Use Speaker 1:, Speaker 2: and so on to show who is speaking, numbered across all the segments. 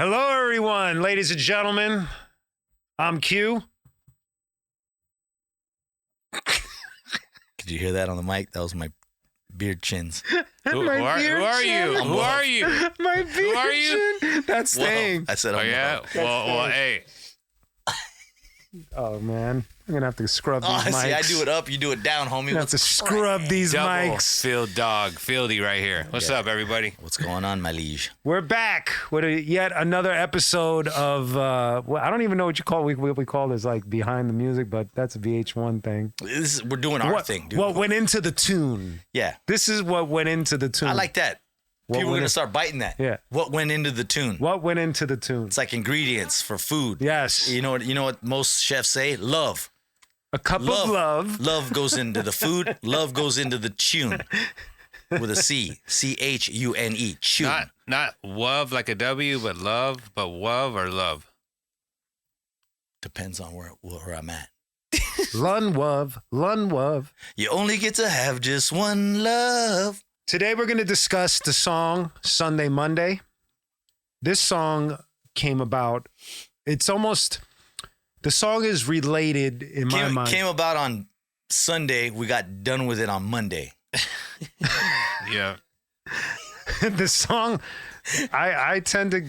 Speaker 1: Hello, everyone, ladies and gentlemen. I'm Q.
Speaker 2: Did you hear that on the mic? That was my beard chins.
Speaker 3: Who are you? Who are you?
Speaker 1: My beard
Speaker 3: Who are you?
Speaker 1: chin. That's staying.
Speaker 2: I said,
Speaker 3: Oh, yeah? Well, hey.
Speaker 1: Oh, man. I'm going to have to scrub these mics.
Speaker 2: See, I do it up, you do it down, homie.
Speaker 1: I'm going to have to scrub these
Speaker 3: Double
Speaker 1: mics.
Speaker 3: field dog, Fieldy right here. What's up, everybody?
Speaker 2: What's going on, my liege?
Speaker 1: We're back with yet another episode of, I don't even know what you call we call this, like, behind the music, but that's a VH1 thing.
Speaker 2: We're doing our thing, dude.
Speaker 1: What went into the tune.
Speaker 2: Yeah.
Speaker 1: This is what went into the tune.
Speaker 2: I like that. People are going to start biting that.
Speaker 1: Yeah.
Speaker 2: What went into the tune?
Speaker 1: What went into the tune?
Speaker 2: It's like ingredients for food.
Speaker 1: Yes.
Speaker 2: You know what most chefs say? Love.
Speaker 1: A cup of love.
Speaker 2: Love goes into the food. Love goes into the tune. With a C. C-H-U-N-E. Tune.
Speaker 3: Not wuv like a W, but love, but wuv or love?
Speaker 2: Depends on where I'm at.
Speaker 1: Lun wuv.
Speaker 2: You only get to have just one love.
Speaker 1: Today we're going to discuss the song Sunday Monday. This song came about, the song is related in my mind.
Speaker 2: Came about on Sunday. We got done with it on Monday.
Speaker 3: Yeah.
Speaker 1: The song, I tend to,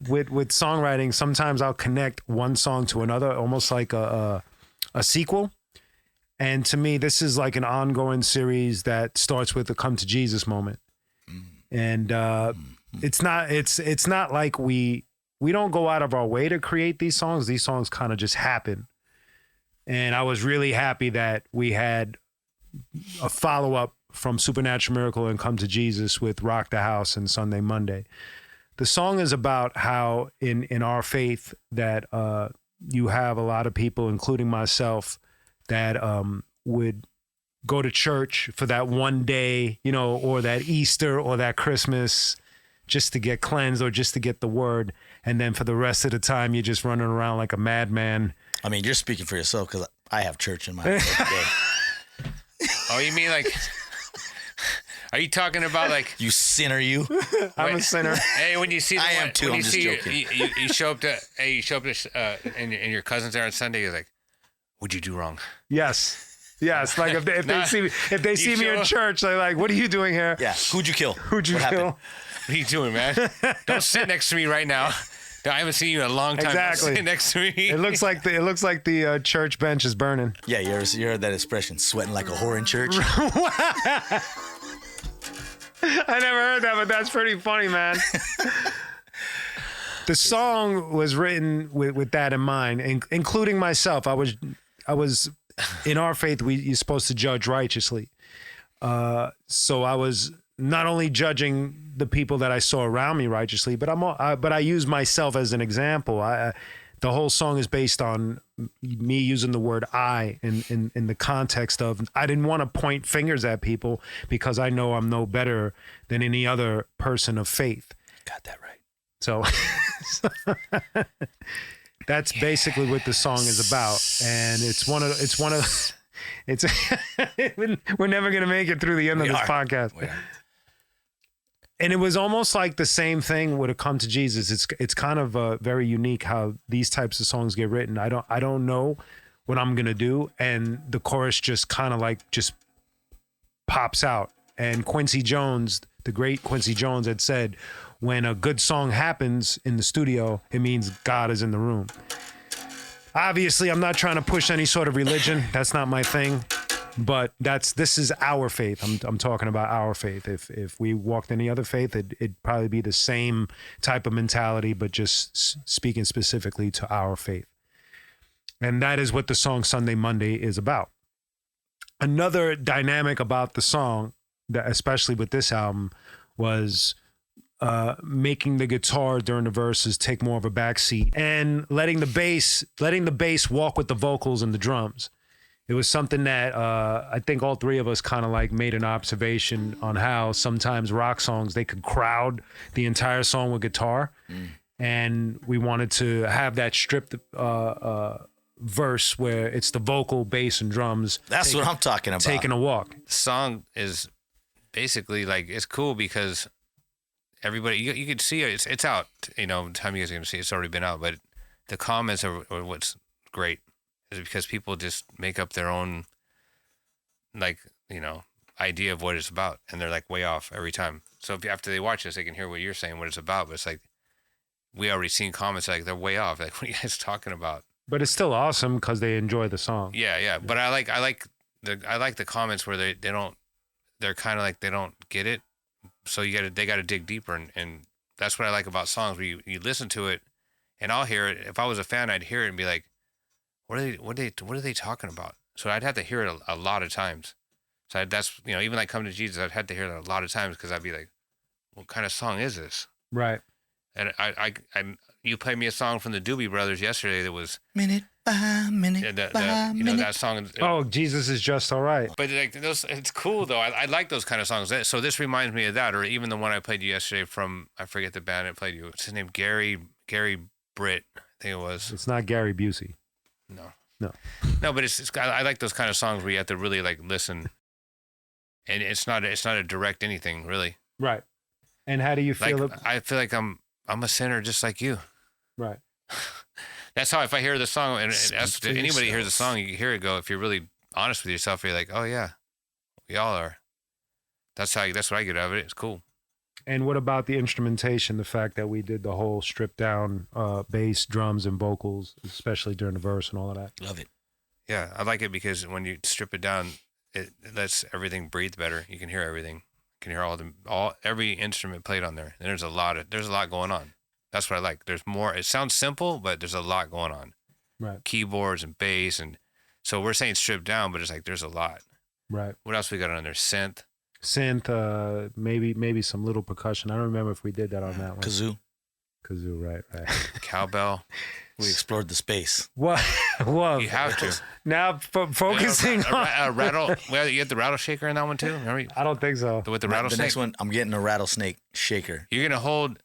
Speaker 1: with songwriting, sometimes I'll connect one song to another, almost like a sequel. And to me, this is like an ongoing series that starts with the come to Jesus moment. And it's not like we don't go out of our way to create these songs. These songs kind of just happen. And I was really happy that we had a follow-up from Supernatural Miracle and Come to Jesus with Rock the House and Sunday Monday. The song is about how in our faith that you have a lot of people, including myself, that would go to church for that one day, or that Easter or that Christmas just to get cleansed or just to get the word. And then for the rest of the time, you're just running around like a madman.
Speaker 2: I mean, you're speaking for yourself because I have church in my life every day.
Speaker 3: Oh, you mean like... Are you talking about like...
Speaker 2: You sinner, you.
Speaker 1: I'm a sinner.
Speaker 3: Hey, when you see...
Speaker 2: I am too, I'm just joking.
Speaker 3: You show up to... Hey, you show up to... and your cousin's there on Sunday, you're like, what'd you do wrong?
Speaker 1: Yes. Like if they see me in church, they're like, "What are you doing here?"
Speaker 2: Yeah. Who'd you kill?
Speaker 1: What
Speaker 2: kill?
Speaker 1: happened?
Speaker 3: What are you doing, man? Don't sit next to me right now. I haven't seen you in a long time.
Speaker 1: Exactly.
Speaker 3: Don't sit next to me.
Speaker 1: It looks like the church bench is burning.
Speaker 2: Yeah, you heard that expression, sweating like a whore in church?
Speaker 1: I never heard that, but that's pretty funny, man. The song was written with that in mind, including myself. I was in our faith, you're supposed to judge righteously. So I was not only judging the people that I saw around me righteously, but I use myself as an example. The whole song is based on me using the word I in the context of I didn't want to point fingers at people because I know I'm no better than any other person of faith.
Speaker 2: Got that right.
Speaker 1: So that's basically what the song is about. And we're never going to make it through the end of this podcast. And it was almost like the same thing would have come to Jesus. It's kind of very unique how these types of songs get written. I don't know what I'm going to do. And the chorus just kind of like just pops out. And Quincy Jones, the great Quincy Jones, had said, when a good song happens in the studio, it means God is in the room. Obviously, I'm not trying to push any sort of religion. That's not my thing. But this is our faith. I'm talking about our faith. If we walked any other faith, it'd probably be the same type of mentality, but just speaking specifically to our faith. And that is what the song Sunday Monday is about. Another dynamic about the song, that especially with this album, was making the guitar during the verses take more of a backseat and letting the bass walk with the vocals and the drums. It was something that I think all three of us kind of like made an observation on how sometimes rock songs, they could crowd the entire song with guitar. And we wanted to have that stripped verse where it's the vocal, bass, and drums.
Speaker 2: That's what I'm talking about.
Speaker 1: Taking a walk.
Speaker 3: The song is basically like, it's cool because everybody, you could see it. It's out. You know, time you guys are gonna see it's already been out, but the comments are what's great is because people just make up their own, like, you know, idea of what it's about, and they're like way off every time. So if after they watch this, they can hear what you're saying, what it's about. But it's like we already seen comments like they're way off. Like, what are you guys talking about?
Speaker 1: But it's still awesome because they enjoy the song.
Speaker 3: Yeah. But I like the comments where they're kind of like they don't get it. So they gotta dig deeper, and that's what I like about songs where you listen to it, and I'll hear it. If I was a fan, I'd hear it and be like, what are they talking about? So I'd have to hear it a lot of times. So that's, you know, even like Come to Jesus, I'd had to hear it a lot of times because I'd be like, what kind of song is this?
Speaker 1: Right.
Speaker 3: And you played me a song from the Doobie Brothers yesterday that was
Speaker 2: Minute by minute,
Speaker 3: you know, that song.
Speaker 1: Oh, Jesus is just all right.
Speaker 3: But like those, it's cool though. I like those kind of songs. So this reminds me of that, or even the one I played you yesterday from, I forget the band I played you. What's his name? Gary Britt, I think it was.
Speaker 1: It's not Gary Busey.
Speaker 3: No, but it's I like those kind of songs where you have to really like listen, and it's not a direct anything really.
Speaker 1: Right. And how do you feel?
Speaker 3: Like, I feel like I'm a sinner just like you.
Speaker 1: Right.
Speaker 3: That's how, if I hear the song, and that's, anybody hears the song, you hear it go, if you're really honest with yourself, you're like, oh yeah, we all are. That's what I get out of it. It's cool.
Speaker 1: And what about the instrumentation? The fact that we did the whole stripped down bass, drums, and vocals, especially during the verse and all of that.
Speaker 2: Love it.
Speaker 3: Yeah, I like it because when you strip it down, it lets everything breathe better. You can hear everything. You can hear every instrument played on there. And there's a lot going on. That's what I like. There's more. It sounds simple, but there's a lot going on.
Speaker 1: Right.
Speaker 3: Keyboards and bass, and so we're saying stripped down, but it's like there's a lot.
Speaker 1: Right.
Speaker 3: What else we got on there? Synth,
Speaker 1: maybe some little percussion. I don't remember if we did that on that one.
Speaker 2: Kazoo,
Speaker 1: right.
Speaker 3: cowbell.
Speaker 2: We explored the space.
Speaker 1: What? Whoa.
Speaker 3: You have to.
Speaker 1: Now focusing on
Speaker 3: a rattle. Well, you had the rattle shaker in that one too. Remember?
Speaker 1: I don't think so.
Speaker 3: With the
Speaker 2: The
Speaker 3: rattlesnake.
Speaker 2: next one, I'm getting a rattlesnake shaker.
Speaker 3: You're gonna hold.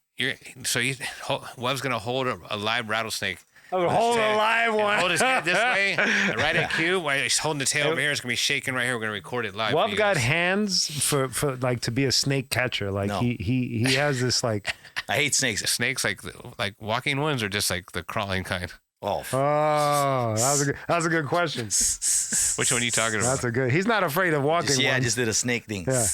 Speaker 3: Web's gonna hold a live rattlesnake.
Speaker 1: Oh, hold a live one.
Speaker 3: Hold his head this way, right at cue. While he's holding the tail over here, it's gonna be shaking right here. We're gonna record it live.
Speaker 1: Wub got hands for like to be a snake catcher. Like
Speaker 2: No.
Speaker 1: he has this like.
Speaker 2: I hate snakes.
Speaker 3: Snakes like walking ones, or just like the crawling kind.
Speaker 2: Oh,
Speaker 1: that was a good question.
Speaker 3: Which one are you talking about?
Speaker 1: That's a good. He's not afraid of walking.
Speaker 2: I
Speaker 1: ones.
Speaker 2: just did a snake thing.
Speaker 1: Yeah.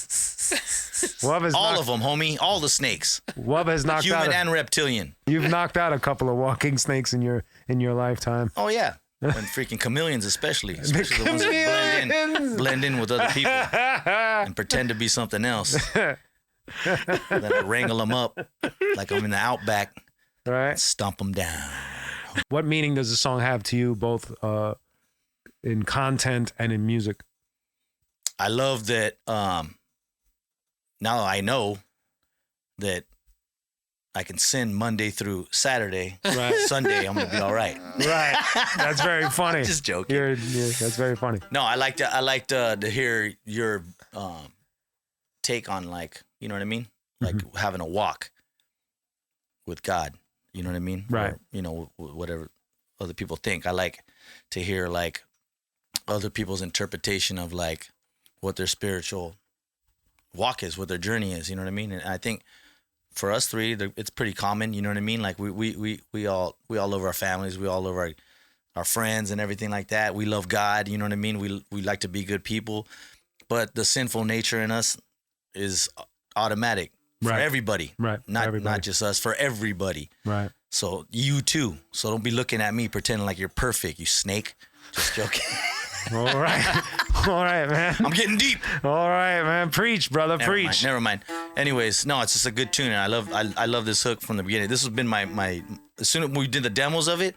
Speaker 1: Wub has
Speaker 2: All of them, homie. All the snakes.
Speaker 1: Wub has knocked
Speaker 2: Human
Speaker 1: out.
Speaker 2: and reptilian.
Speaker 1: You've knocked out a couple of walking snakes in your lifetime.
Speaker 2: Oh, yeah. And freaking chameleons, especially the ones that blend in with other people and pretend to be something else. Then I wrangle them up like I'm in the outback.
Speaker 1: Right.
Speaker 2: Stomp them down.
Speaker 1: What meaning does the song have to you, both in content and in music?
Speaker 2: I love that. Now I know that I can sin Monday through Saturday.
Speaker 1: Right.
Speaker 2: Sunday, I'm gonna be all right.
Speaker 1: Right. That's very funny.
Speaker 2: Just joking.
Speaker 1: That's very funny.
Speaker 2: No, I like to hear your take on, like, you know what I mean, like having a walk with God. You know what I mean?
Speaker 1: Right.
Speaker 2: Or, you know, whatever other people think. I like to hear like other people's interpretation of like what their spiritual walk is, what their journey is. You know what I mean? And I think for us three, it's pretty common. You know what I mean? Like we all love our families. We all love our friends and everything like that. We love God. You know what I mean? We like to be good people, but the sinful nature in us is automatic. For everybody.
Speaker 1: Right.
Speaker 2: Not just us, for everybody.
Speaker 1: Right.
Speaker 2: So you too. So don't be looking at me pretending like you're perfect, you snake. Just joking.
Speaker 1: All right. All right, man.
Speaker 2: I'm getting deep.
Speaker 1: All right, man. Preach, brother. Preach.
Speaker 2: Never mind. Anyways, no, it's just a good tune, and I love this hook from the beginning. This has been my as soon as we did the demos of it,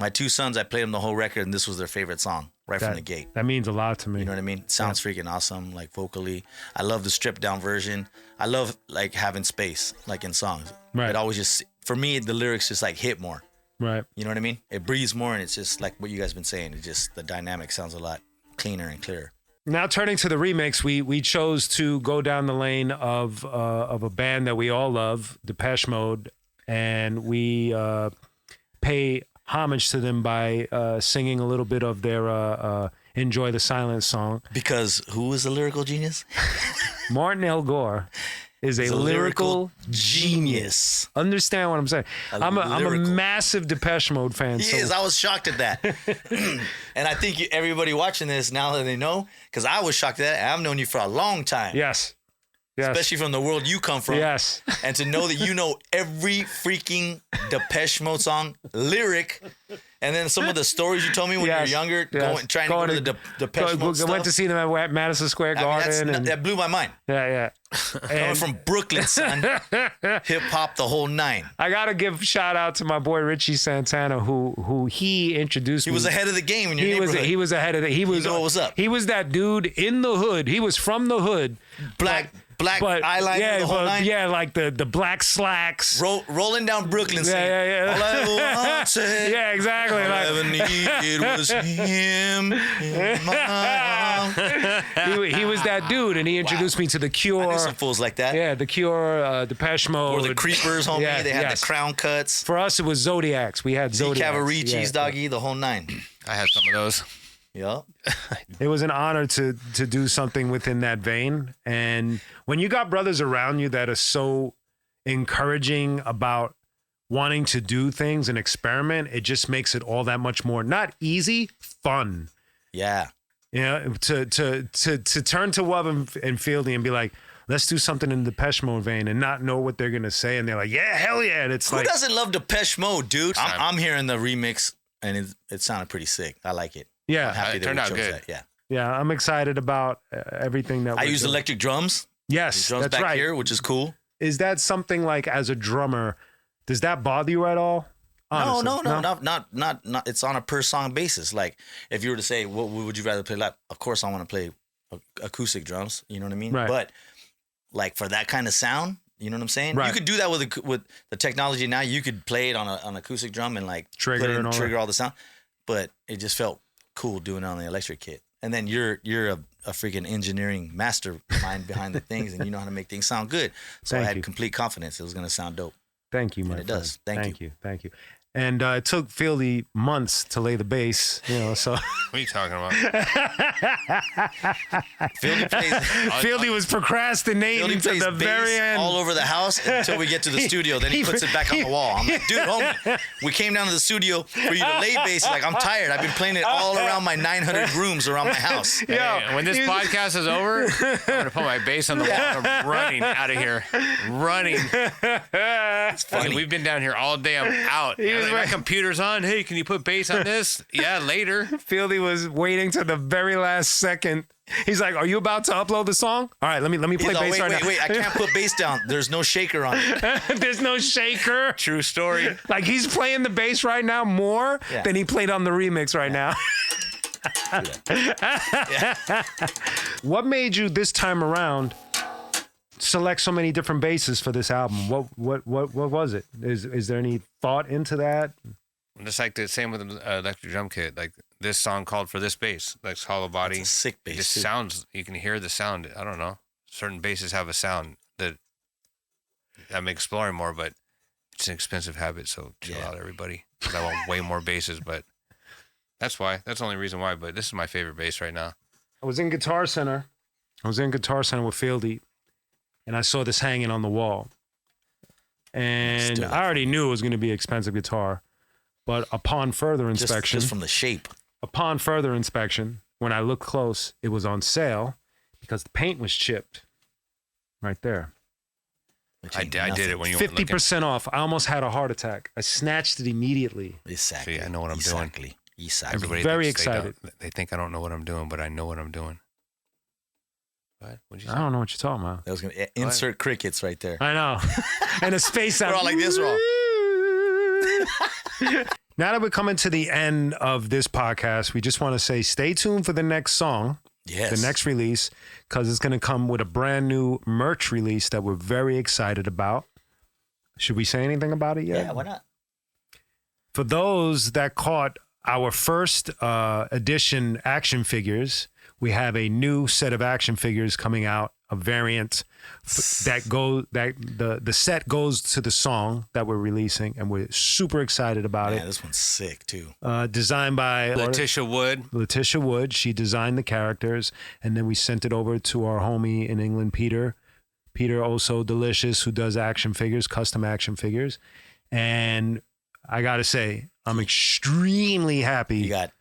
Speaker 2: my two sons, I played them the whole record, and this was their favorite song from the gate.
Speaker 1: That means a lot to me.
Speaker 2: You know what I mean? It sounds freaking awesome, like vocally. I love the stripped down version. I love like having space, like in songs.
Speaker 1: Right.
Speaker 2: It always just, for me, the lyrics just like hit more.
Speaker 1: Right.
Speaker 2: You know what I mean? It breathes more, and it's just like what you guys been saying. It just, the dynamic sounds a lot cleaner and clearer.
Speaker 1: Now turning to the remix, we chose to go down the lane of a band that we all love, Depeche Mode, and we pay homage to them by singing a little bit of their Enjoy the Silence song.
Speaker 2: Because who is the lyrical genius?
Speaker 1: Martin L. Gore. is a lyrical genius. Understand what I'm saying? I'm a massive Depeche Mode fan.
Speaker 2: He is. I was shocked at that. And I think everybody watching this, now that they know, because I was shocked at that. I've known you for a long time.
Speaker 1: Yes.
Speaker 2: Especially from the world you come from.
Speaker 1: Yes.
Speaker 2: And to know that you know every freaking Depeche Mode song lyric, and then some of the stories you told me when you were younger, trying to go to the Depeche Mode stuff.
Speaker 1: Went to see them at Madison Square Garden.
Speaker 2: That blew my mind.
Speaker 1: Yeah.
Speaker 2: Coming from Brooklyn, son. Hip hop, the whole nine.
Speaker 1: I gotta give shout out to my boy Richie Santana, who he introduced me.
Speaker 2: He was ahead of the game in your neighborhood.
Speaker 1: He was ahead of it. He was.
Speaker 2: You know what was up.
Speaker 1: He was that dude in the hood. He was from the hood.
Speaker 2: Black eyeliner, the whole nine.
Speaker 1: Yeah, like the black slacks.
Speaker 2: Rolling down Brooklyn.
Speaker 1: Yeah.
Speaker 2: All I wanted,
Speaker 1: yeah, exactly.
Speaker 2: All I ever needed was him.
Speaker 1: He was that dude, and he introduced me to The Cure.
Speaker 2: I knew some fools like that.
Speaker 1: Yeah, The Cure, Depeche Mode.
Speaker 2: Or the Creepers, homie. They had the crown cuts.
Speaker 1: For us, it was Zodiacs. We had Zodiacs.
Speaker 2: Cavaricis, doggy, the whole nine.
Speaker 3: I had some of those.
Speaker 2: Yeah.
Speaker 1: It was an honor to do something within that vein. And when you got brothers around you that are so encouraging about wanting to do things and experiment, it just makes it all that much more, not easy, fun.
Speaker 2: Yeah.
Speaker 1: You know, to turn to Wuv and Fieldy and be like, let's do something in the Depeche Mode vein, and not know what they're going to say. And they're like, yeah, hell yeah. And it's
Speaker 2: Who doesn't love Depeche Mode, dude? I'm hearing the remix, and it sounded pretty sick. I like it.
Speaker 1: Yeah,
Speaker 2: I'm happy
Speaker 3: it turned out good.
Speaker 2: That.
Speaker 1: Yeah, I'm excited about everything that
Speaker 2: I use electric drums.
Speaker 1: Yes,
Speaker 2: drums
Speaker 1: that's
Speaker 2: back
Speaker 1: right.
Speaker 2: here, which is cool.
Speaker 1: Is that something like, as a drummer, does that bother you at all? Honestly,
Speaker 2: no, not. It's on a per song basis. Like, if you were to say, what would you rather play live? Of course, I want to play acoustic drums. You know what I mean?
Speaker 1: Right.
Speaker 2: But like for that kind of sound, you know what I'm saying?
Speaker 1: Right.
Speaker 2: You could do that with the technology now. You could play it on an acoustic drum and like
Speaker 1: trigger
Speaker 2: all the sound. But it just felt cool doing it on the electric kit. And then you're a freaking engineering mastermind behind the things, and you know how to make things sound good. So I had complete confidence it was going to sound dope.
Speaker 1: Thank you, my
Speaker 2: friend.
Speaker 1: It
Speaker 2: does. Thank you.
Speaker 1: Thank you. And it took Fieldy months to lay the bass, so.
Speaker 3: What are you talking about?
Speaker 1: Fieldy was procrastinating to the very end.
Speaker 2: All over the house until we get to the studio. Then he puts it back on the wall. I'm like, dude, homie, we came down to the studio for you to lay bass. He's like, I'm tired. I've been playing it all around my 900 rooms around my house.
Speaker 3: Hey, when this podcast is over, I'm going to put my bass on the wall and I'm running out of here. Running.
Speaker 2: It's funny.
Speaker 3: We've been down here all day. I'm out. My computer's on. Hey, can you put bass on this? Yeah, later.
Speaker 1: Fieldy was waiting to the very last second. He's like, "Are you about to upload the song? All right, let me play bass right now."
Speaker 2: Wait, I can't put bass down. There's no shaker on it.
Speaker 1: There's no shaker.
Speaker 3: True story.
Speaker 1: Like, he's playing the bass right now more than he played on the remix right now. What made you this time around select so many different basses for this album? What was it? Is there any thought into that?
Speaker 3: Just like the same with the electric drum kit. Like, this song called for this bass, like Hollow Body.
Speaker 2: It's a sick bass.
Speaker 3: It just sounds. You can hear the sound. I don't know. Certain basses have a sound that I'm exploring more, but it's an expensive habit. So chill out, everybody. Because I want way more basses, but that's why. That's the only reason why. But this is my favorite bass right now.
Speaker 1: I was in Guitar Center with Fieldy, and I saw this hanging on the wall. And I already knew it was going to be an expensive guitar. But upon further inspection...
Speaker 2: Just from the shape.
Speaker 1: Upon further inspection, when I looked close, it was on sale because the paint was chipped. Right there.
Speaker 3: I did it when you
Speaker 1: 50% off. I almost had a heart attack. I snatched it immediately.
Speaker 3: Exactly. See, I know what I'm doing.
Speaker 2: Exactly.
Speaker 3: Everybody
Speaker 1: very excited.
Speaker 3: They think I don't know what I'm doing, but I know what I'm doing. What? What'd you say?
Speaker 1: I don't know what you're talking about.
Speaker 2: That was going to insert crickets right there.
Speaker 1: I know. And a space out.
Speaker 2: We're all like this, we're all.
Speaker 1: Now that we're coming to the end of this podcast, we just want to say stay tuned for the next song.
Speaker 2: Yes.
Speaker 1: The next release, because it's going to come with a brand new merch release that we're very excited about. Should we say anything about it yet?
Speaker 2: Yeah, why not?
Speaker 1: For those that caught our first edition action figures, we have a new set of action figures coming out, a variant the set goes to the song that we're releasing, and we're super excited about it.
Speaker 2: Yeah, this one's sick too.
Speaker 1: Designed by
Speaker 3: Letitia Wood.
Speaker 1: She designed the characters, and then we sent it over to our homie in England, Peter Peter Also Delicious, who does action figures, custom action figures. And I got to say, I'm extremely happy.
Speaker 2: He got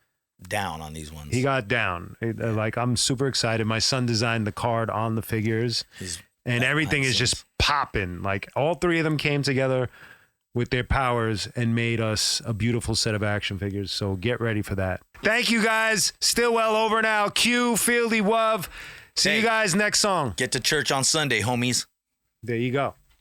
Speaker 2: down on these ones.
Speaker 1: He got down. Like, I'm super excited. My son designed the card on the figures, and everything is just popping. Like, all three of them came together with their powers and made us a beautiful set of action figures. So get ready for that. Thank you, guys. Stillwell over now. Q, Fieldy, Wuv. See you guys next song.
Speaker 2: Get to church on Sunday, homies.
Speaker 1: There you go.